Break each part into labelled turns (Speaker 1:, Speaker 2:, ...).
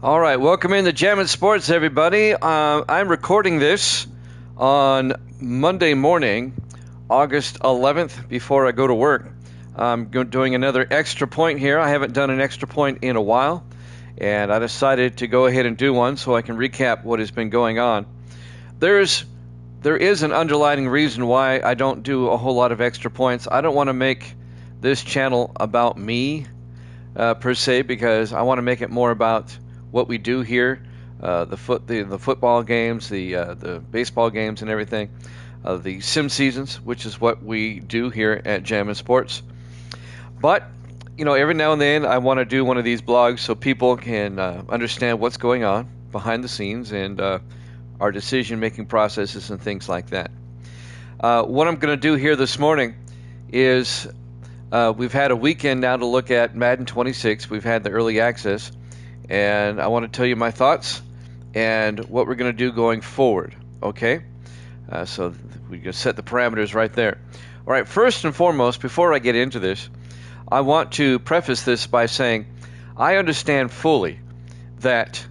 Speaker 1: All right, welcome into Jammin' Sports, everybody. I'm recording this on Monday morning, August 11th, before I go to work. I'm doing another extra point here. I haven't done an extra point in a while, and I decided to go ahead and do one so I can recap what has been going on. There is an underlying reason why I don't do a whole lot of extra points. I don't want to make this channel about me per se, because I want to make it more about what we do here, the football games, the baseball games, and everything, the sim seasons, which is what we do here at Jammin' Sports. But every now and then I want to do one of these blogs so people can understand what's going on behind the scenes and our decision-making processes and things like that. What I'm going to do here this morning is we've had a weekend now to look at Madden 26. We've had the early access. And I want to tell you my thoughts and what we're going to do going forward, okay? So we can set the parameters right there. All right, first and foremost, before I get into this, I want to preface this by saying I understand fully that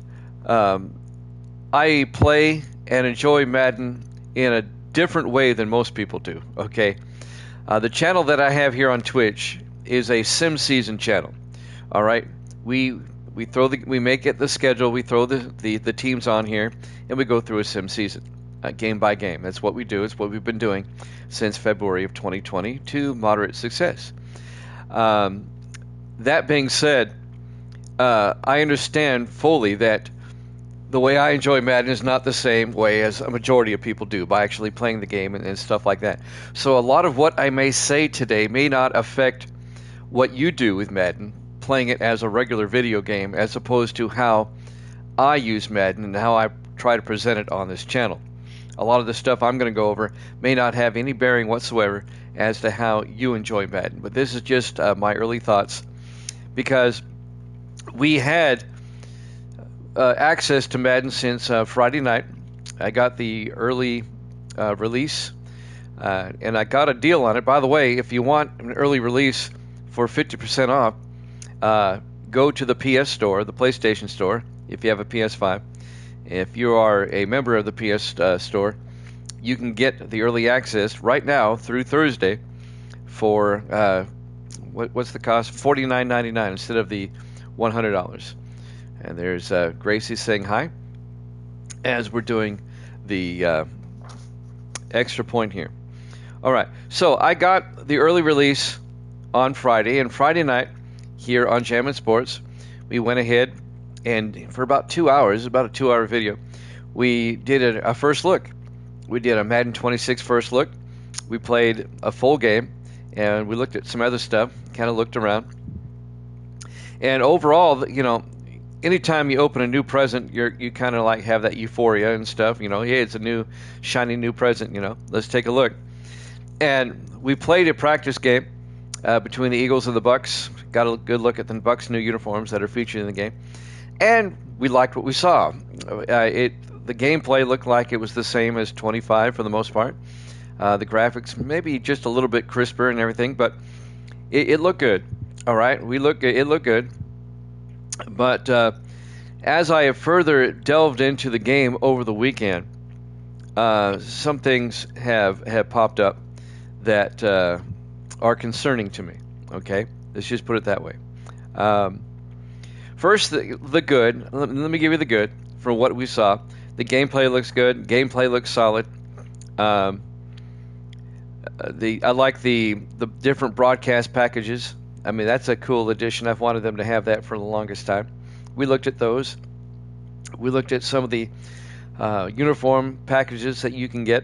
Speaker 1: I play and enjoy Madden in a different way than most people do, okay? The channel that I have here on Twitch is a sim season channel, all right? We make it the schedule. We throw the teams on here, and we go through a sim season, game by game. That's what we do. It's what we've been doing since February of 2020 to moderate success. That being said, I understand fully that the way I enjoy Madden is not the same way as a majority of people do by actually playing the game and stuff like that. So a lot of what I may say today may not affect what you do with Madden, playing it as a regular video game, as opposed to how I use Madden and how I try to present it on this channel. A lot of the stuff I'm going to go over may not have any bearing whatsoever as to how you enjoy Madden, but this is just my early thoughts, because we had access to Madden since Friday night. I got the early release, and I got a deal on it. By the way, if you want an early release for 50% off, go to the PS Store, the PlayStation Store, if you have a PS5. If you are a member of the PS Store, you can get the early access right now through Thursday for, what's the cost? $49.99 instead of the $100. And there's Gracie saying hi as we're doing the extra point here. All right, so I got the early release on Friday, and Friday night, here on Jammin' Sports, we went ahead and for about 2 hours, about a 2-hour video, we did a first look. We did a Madden 26 first look. We played a full game, and we looked at some other stuff, kind of looked around. And overall, anytime you open a new present, you kind of like have that euphoria and stuff. Hey, it's a new, shiny new present, let's take a look. And we played a practice game between the Eagles and the Bucks. Got a good look at the Bucks' new uniforms that are featured in the game, and we liked what we saw. The gameplay looked like it was the same as 25 for the most part. The graphics maybe just a little bit crisper and everything, but it looked good. All right, it looked good. But as I have further delved into the game over the weekend, some things have popped up that are concerning to me. Okay, let's just put it that way. First, the good. Let me give you the good from what we saw. The gameplay looks good. Gameplay looks solid. I like the different broadcast packages. I mean, that's a cool addition. I've wanted them to have that for the longest time. We looked at those. We looked at some of the uniform packages that you can get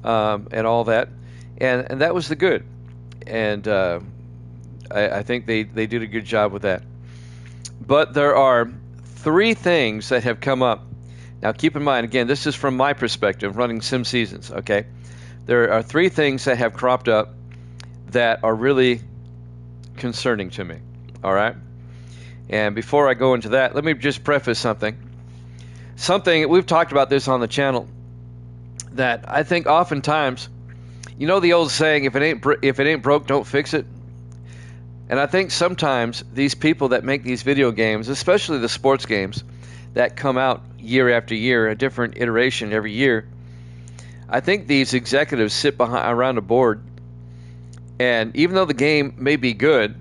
Speaker 1: and all that, and that was the good. And I think they did a good job with that. But there are 3 things that have come up. Now, keep in mind, again, this is from my perspective, running sim seasons, okay? There are 3 things that have cropped up that are really concerning to me, all right? And before I go into that, let me just preface something. We've talked about this on the channel, that I think oftentimes, the old saying, if it ain't broke, don't fix it. And I think sometimes these people that make these video games, especially the sports games, that come out year after year, a different iteration every year. I think these executives sit around a board, and even though the game may be good,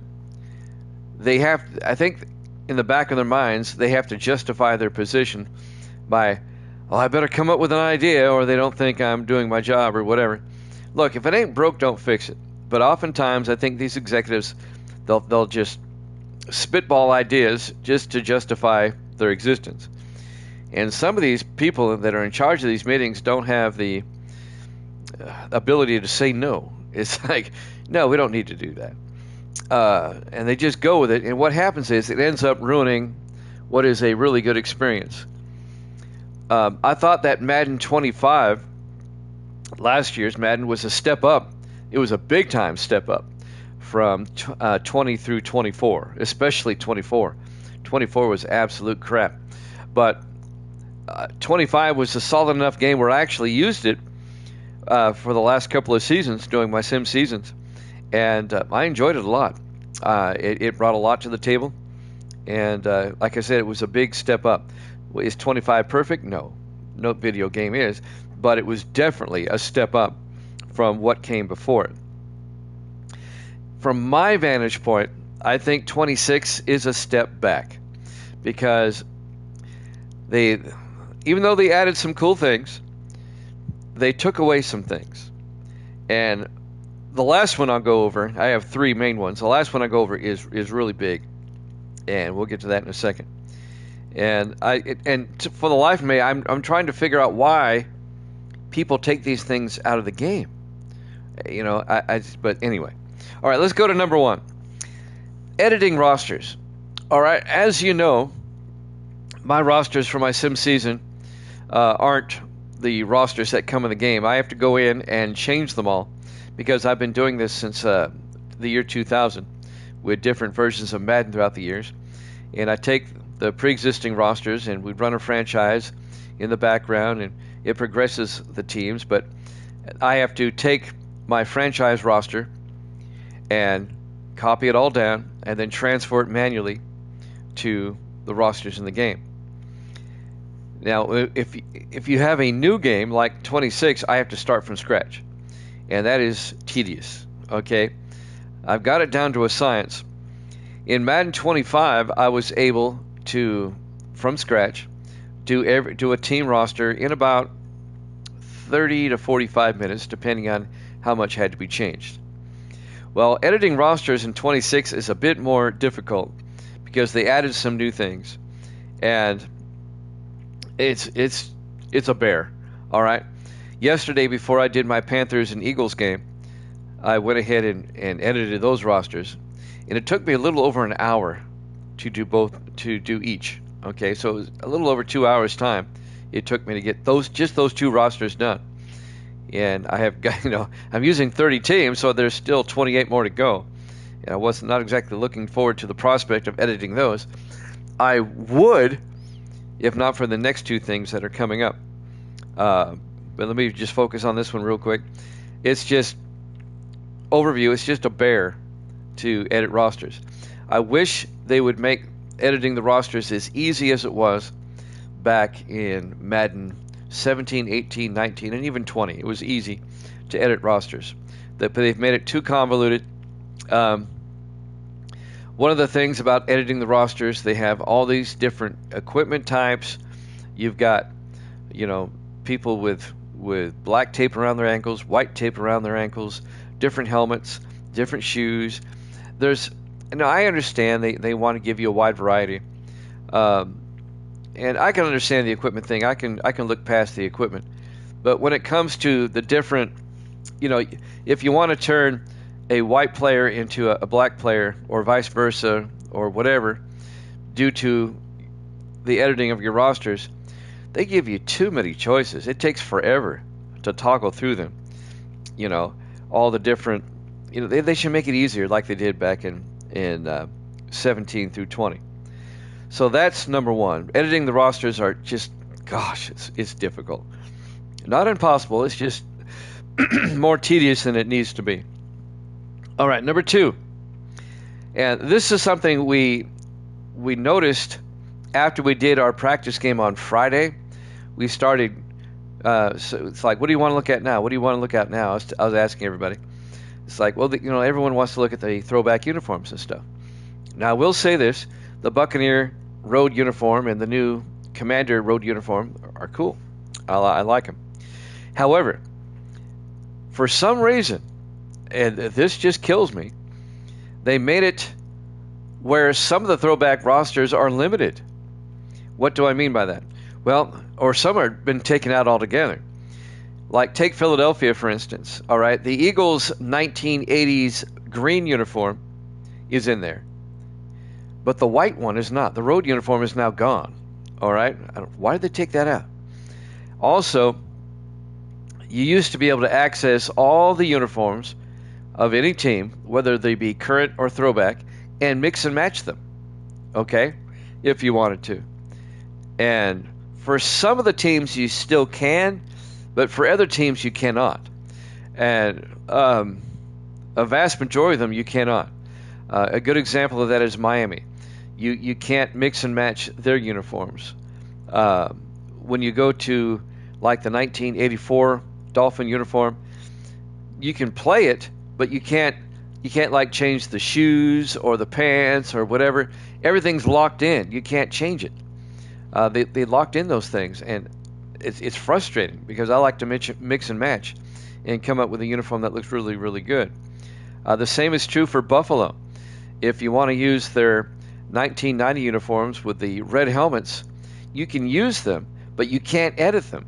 Speaker 1: I think in the back of their minds, they have to justify their position by, oh, I better come up with an idea or they don't think I'm doing my job or whatever. Look, if it ain't broke, don't fix it. But oftentimes, I think these executives, they'll just spitball ideas just to justify their existence. And some of these people that are in charge of these meetings don't have the ability to say no. It's like, no, we don't need to do that. And they just go with it. And what happens is it ends up ruining what is a really good experience. I thought that Madden 25, last year's Madden, was a step up. It was a big time step up from 20 through 24, especially 24. 24 was absolute crap. But 25 was a solid enough game where I actually used it for the last couple of seasons, during my sim seasons. And I enjoyed it a lot. It brought a lot to the table. And like I said, it was a big step up. Is 25 perfect? No. No video game is. But it was definitely a step up from what came before it. From my vantage point, I think 26 is a step back. Because even though they added some cool things, they took away some things. And the last one I'll go over, I have three main ones. The last one I go over is really big, and we'll get to that in a second. And for the life of me, I'm trying to figure out why people take these things out of the game. You know, but anyway. All right, let's go to number one. Editing rosters. All right, as you know, my rosters for my sim season aren't the rosters that come in the game. I have to go in and change them all because I've been doing this since the year 2000 with different versions of Madden throughout the years. And I take the pre-existing rosters and we run a franchise in the background and it progresses the teams. But I have to take my franchise roster and copy it all down and then transfer it manually to the rosters in the game. Now, if you have a new game like 26, I have to start from scratch, and that is tedious. Okay, I've got it down to a science. In Madden 25, I was able to, from scratch, do a team roster in about 30 to 45 minutes, depending on how much had to be changed. Well, editing rosters in 26 is a bit more difficult because they added some new things, and it's a bear. All right. Yesterday, before I did my Panthers and Eagles game, I went ahead and edited those rosters, and it took me a little over an hour to do each. Okay, so it was a little over 2 hours time it took me to get those two rosters done. And I have got, I'm using 30 teams, so there's still 28 more to go. And I was not exactly looking forward to the prospect of editing those. I would, if not for the next two things that are coming up. But let me just focus on this one real quick. It's just overview. It's just a bear to edit rosters. I wish they would make editing the rosters as easy as it was back in Madden 17, 18, 19, and even 20. It was easy to edit rosters. But they've made it too convoluted. One of the things about editing the rosters, they have all these different equipment types. You've got, people with black tape around their ankles, white tape around their ankles, different helmets, different shoes. I understand they want to give you a wide variety. And I can understand the equipment thing. I can look past the equipment. But when it comes to the different, if you want to turn a white player into a black player or vice versa or whatever, due to the editing of your rosters, they give you too many choices. It takes forever to toggle through them. All the different, they should make it easier like they did back in 17 through 20. So that's number one. Editing the rosters are just, it's difficult. Not impossible, it's just more tedious than it needs to be. All right, number two. And this is something we noticed after we did our practice game on Friday, we started. So it's like, what do you want to look at now? What do you want to look at now? I was asking everybody. It's like, well, everyone wants to look at the throwback uniforms and stuff. Now, I will say this: the Buccaneer road uniform and the new Commander road uniform are cool. I like them. However, for some reason, and this just kills me, they made it where some of the throwback rosters are limited. What do I mean by that? Well, or some have been taken out altogether. Like, take Philadelphia, for instance. All right, the Eagles' 1980s green uniform is in there, but the white one is not. The road uniform is now gone. All right, why did they take that out? Also, you used to be able to access all the uniforms of any team, whether they be current or throwback, and mix and match them, okay, if you wanted to. And for some of the teams you still can, but for other teams you cannot. And a vast majority of them you cannot. A good example of that is Miami. You can't mix and match their uniforms. When you go to like the 1984 Dolphin uniform, you can play it, but you can't like change the shoes or the pants or whatever. Everything's locked in. You can't change it. They locked in those things, and it's frustrating because I like to mix and match and come up with a uniform that looks really, really good. The same is true for Buffalo. If you want to use their 1990 uniforms with the red helmets, you can use them, but you can't edit them.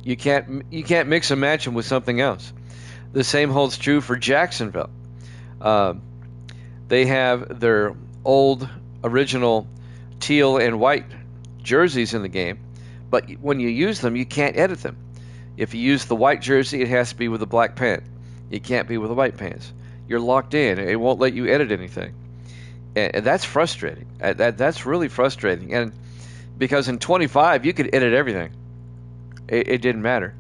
Speaker 1: You can't mix and match them with something else. The same holds true for Jacksonville. They have their old original teal and white jerseys in the game, but when you use them, you can't edit them. If you use the white jersey, it has to be with a black pant. It can't be with the white pants. You're locked in. It won't let you edit anything. And that's frustrating. That's really frustrating. And because in 25, you could edit everything. It didn't matter.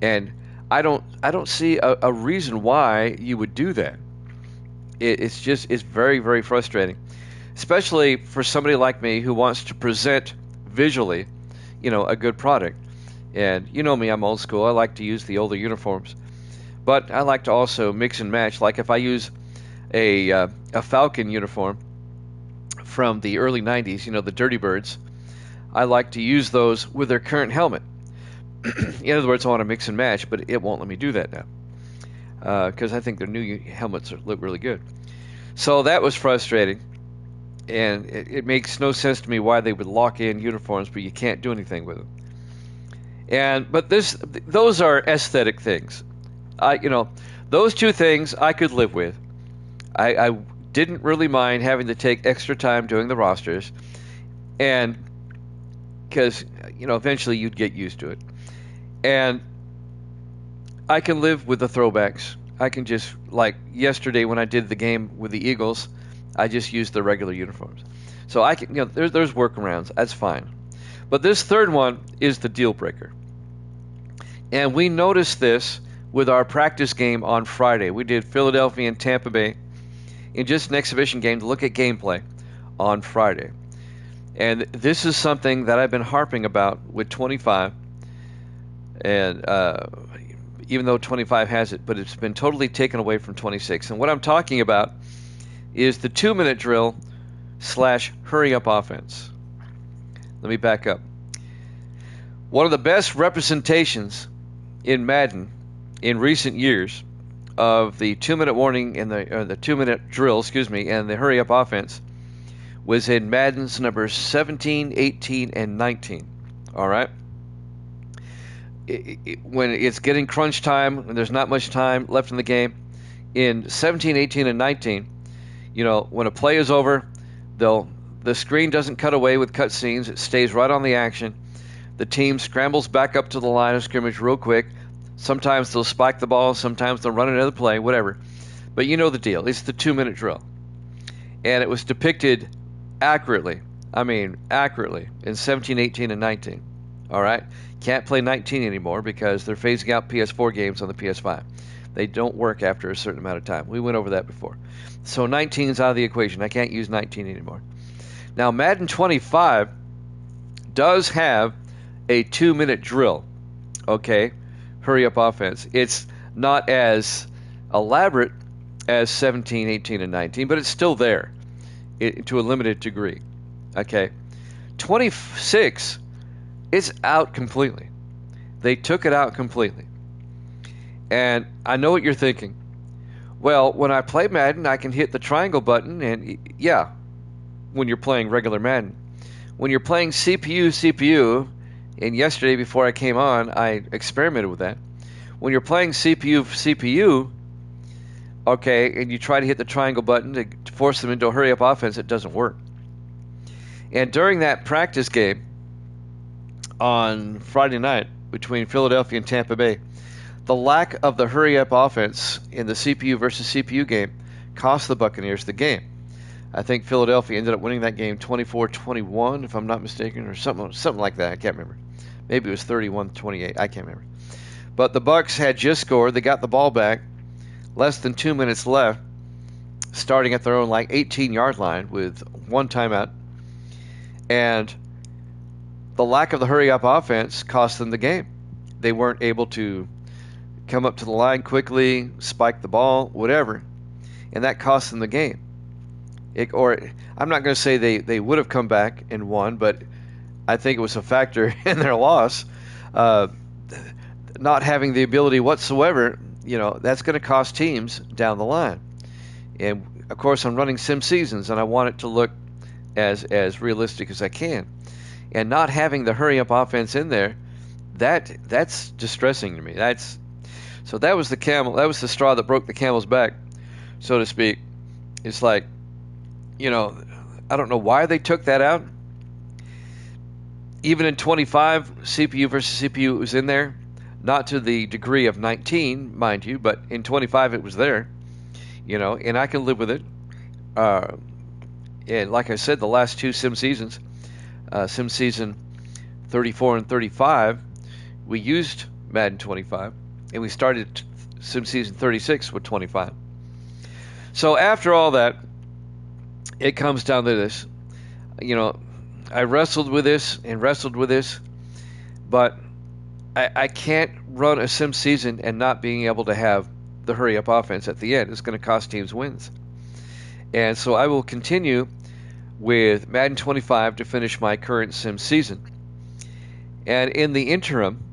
Speaker 1: And I don't see a reason why you would do that. It's very, very frustrating, especially for somebody like me who wants to present visually, a good product. And you know me, I'm old school. I like to use the older uniforms, but I like to also mix and match. Like if I use a Falcon uniform from the early 90s, the Dirty Birds, I like to use those with their current helmet. In other words, I want to mix and match, but it won't let me do that now because I think their new helmets look really good. So that was frustrating, and it makes no sense to me why they would lock in uniforms, but you can't do anything with them. But those are aesthetic things. Those two things I could live with. I didn't really mind having to take extra time doing the rosters, and because eventually you'd get used to it. And I can live with the throwbacks. I can just, like yesterday when I did the game with the Eagles, I just used the regular uniforms. So I can, there's workarounds. That's fine. But this third one is the deal breaker. And we noticed this with our practice game on Friday. We did Philadelphia and Tampa Bay in just an exhibition game to look at gameplay on Friday. And this is something that I've been harping about with 25. And even though 25 has it, but it's been totally taken away from 26. And what I'm talking about is the 2-minute drill / hurry up offense. Let me back up. One of the best representations in Madden in recent years of the 2-minute warning and the 2-minute drill, and the hurry up offense was in Madden's numbers 17, 18, and 19. All right? When it's getting crunch time, when there's not much time left in the game, in 17, 18, and 19, when a play is over, the screen doesn't cut away with cutscenes. It stays right on the action. The team scrambles back up to the line of scrimmage real quick. Sometimes they'll spike the ball. Sometimes they'll run another play, whatever. But you know the deal. It's the 2-minute drill. And it was depicted accurately. Accurately in 17, 18, and 19. All right? Can't play 19 anymore because they're phasing out PS4 games on the PS5. They don't work after a certain amount of time. We went over that before. So 19 is out of the equation. I can't use 19 anymore. Now, Madden 25 does have a 2-minute drill, okay? Hurry up offense. It's not as elaborate as 17, 18, and 19, but it's still there to a limited degree, okay? 26 is out completely. They took it out completely. And I know what you're thinking. Well, when I play Madden, I can hit the triangle button, and yeah, when you're playing regular Madden. When you're playing CPU, and yesterday before I came on, I experimented with that. When you're playing CPU, okay, and you try to hit the triangle button to force them into a hurry-up offense, it doesn't work. And during that practice game on Friday night between Philadelphia and Tampa Bay, the lack of the hurry-up offense in the CPU versus CPU game cost the Buccaneers the game. I think Philadelphia ended up winning that game 24-21, if I'm not mistaken, or something like that. I can't remember. Maybe it was 31-28. I can't remember. But the Bucs had just scored. They got the ball back. Less than 2 minutes left, starting at their own 18-yard line with one timeout. And the lack of the hurry-up offense cost them the game. They weren't able to come up to the line quickly, spike the ball, whatever. And that cost them the game. I'm not going to say they would have come back and won, but I think it was a factor in their loss. Not having the ability whatsoever, that's going to cost teams down the line. And of course, I'm running sim seasons, and I want it to look as realistic as I can. And not having the hurry up offense in there, that's distressing to me. So that was the straw that broke the camel's back, so to speak. It's like, I don't know why they took that out. Even in 25, CPU versus CPU was in there. Not to the degree of 19, mind you, but in 25 it was there. And I can live with it. And like I said, the last two sim seasons, sim season 34 and 35, we used Madden 25. And we started sim season 36 with 25. So after all that, it comes down to this. I wrestled with this, but I can't run a sim season and not being able to have the hurry up offense at the end. It's going to cost teams wins. And so I will continue with Madden 25 to finish my current sim season. And in the interim,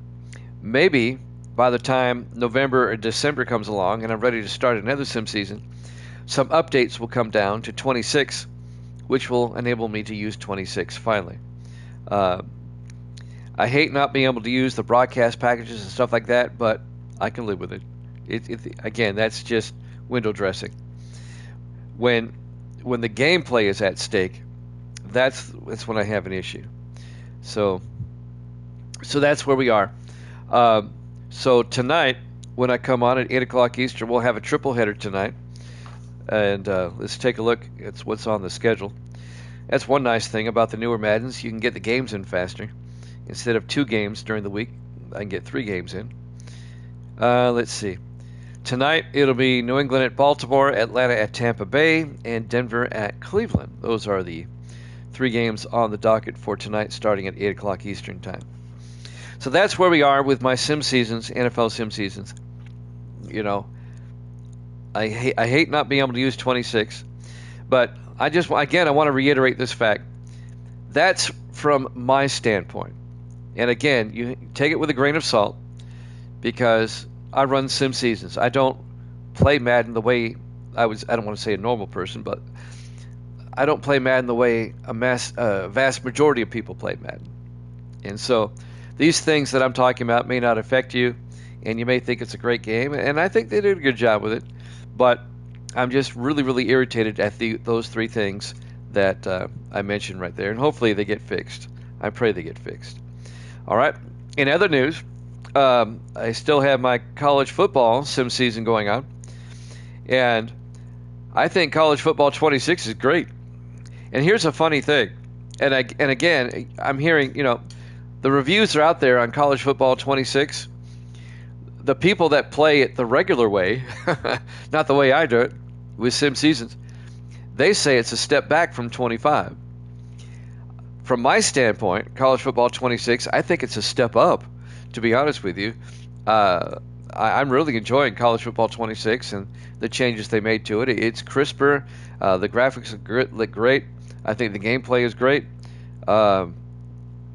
Speaker 1: maybe by the time November or December comes along and I'm ready to start another sim season, some updates will come down to 26, which will enable me to use 26 finally. I hate not being able to use the broadcast packages and stuff like that, but I can live with it. Again, that's just window dressing. When the gameplay is at stake, that's when I have an issue. So that's where we are. So tonight, when I come on at 8 o'clock Eastern, we'll have a triple header tonight. And let's take a look at what's on the schedule. That's one nice thing about the newer Maddens. You can get the games in faster. Instead of 2 games during the week, I can get 3 games in. Let's see. Tonight, it'll be New England at Baltimore, Atlanta at Tampa Bay, and Denver at Cleveland. Those are the 3 games on the docket for tonight, starting at 8 o'clock Eastern time. So that's where we are with my sim seasons, NFL sim seasons. I hate not being able to use 26, but I want to reiterate this fact. That's from my standpoint. And again, you take it with a grain of salt, because I run sim seasons. I don't play Madden the way I don't want to say a normal person, but I don't play Madden the way a vast majority of people play Madden. And so these things that I'm talking about may not affect you, and you may think it's a great game, and I think they did a good job with it. But I'm just really, really irritated at those 3 things that I mentioned right there, and hopefully they get fixed. I pray they get fixed. All right. In other news, I still have my college football sim season going on, and I think college football 26 is great. And here's a funny thing, and again, I'm hearing, the reviews are out there on college football 26. The people that play it the regular way, not the way I do it, with sim seasons, they say it's a step back from 25. from my standpoint, college football 26, I think it's a step up, to be honest with you. I'm really enjoying college football 26 and the changes they made to it. It's crisper. The graphics look great. I think the gameplay is great. I'm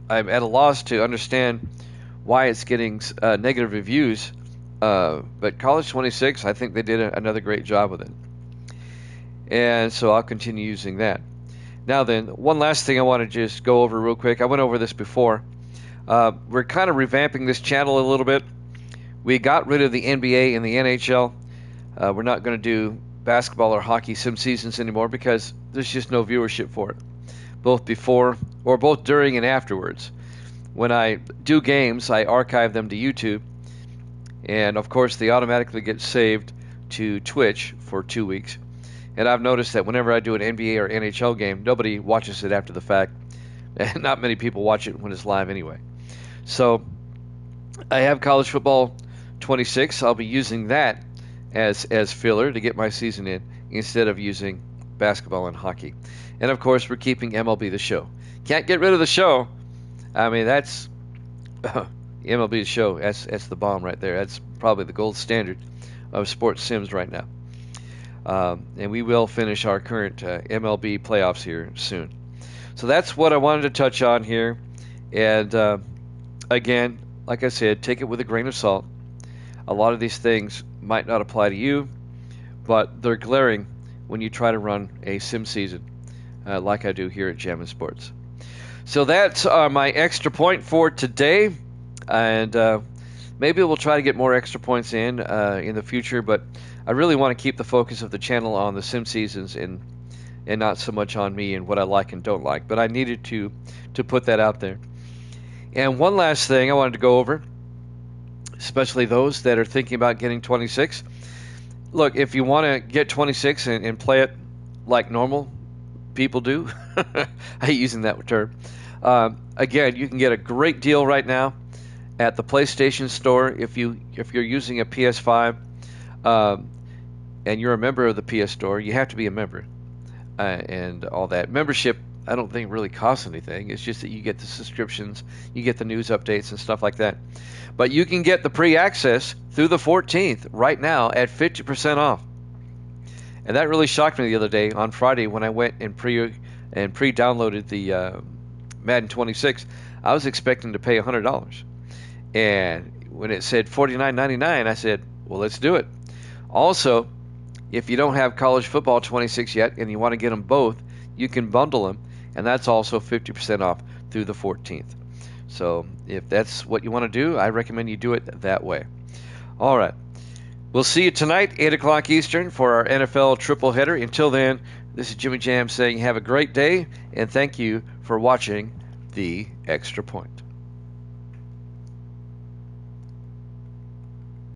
Speaker 1: at a loss to understand why it's getting negative reviews. But college 26, I think they did another great job with it. And so I'll continue using that. Now then, one last thing I want to just go over real quick. I went over this before. We're kind of revamping this channel a little bit. We got rid of the NBA and the NHL. We're not going to do basketball or hockey sim seasons anymore because there's just no viewership for it, both before or both during and afterwards. When I do games, I archive them to YouTube, and of course they automatically get saved to Twitch for 2 weeks. And I've noticed that whenever I do an NBA or NHL game, nobody watches it after the fact, and not many people watch it when it's live anyway. So I have college football 26. I'll be using that as filler to get my season in instead of using basketball and hockey. And of course, we're keeping MLB The Show. Can't get rid of the show. I mean, that's MLB The Show. That's the bomb right there. That's probably the gold standard of sports sims right now. And we will finish our current MLB playoffs here soon. So that's what I wanted to touch on here. And again, like I said, take it with a grain of salt. A lot of these things might not apply to you, but they're glaring when you try to run a sim season like I do here at Jammin' Sports. So that's my extra point for today. And maybe we'll try to get more extra points in the future, but I really want to keep the focus of the channel on the sim seasons and not so much on me and what I like and don't like. But I needed to put that out there. And one last thing I wanted to go over, especially those that are thinking about getting 26. Look, if you want to get 26 and play it like normal people do, I hate using that term. Again, you can get a great deal right now at the PlayStation Store if you're using a PS5 and you're a member of the PS Store. You have to be a member and all that. Membership, I don't think really costs anything. It's just that you get the subscriptions, you get the news updates and stuff like that. But you can get the pre-access through the 14th right now at 50% off. And that really shocked me the other day on Friday when I went and pre-downloaded the Madden 26. I was expecting to pay $100. And when it said $49.99, I said, well, let's do it. Also, if you don't have college football 26 yet and you want to get them both, you can bundle them, and that's also 50% off through the 14th. So if that's what you want to do, I recommend you do it that way. All right. We'll see you tonight, 8 o'clock Eastern, for our NFL triple header. Until then, this is Jimmy Jam saying have a great day, and thank you for watching The Extra Point.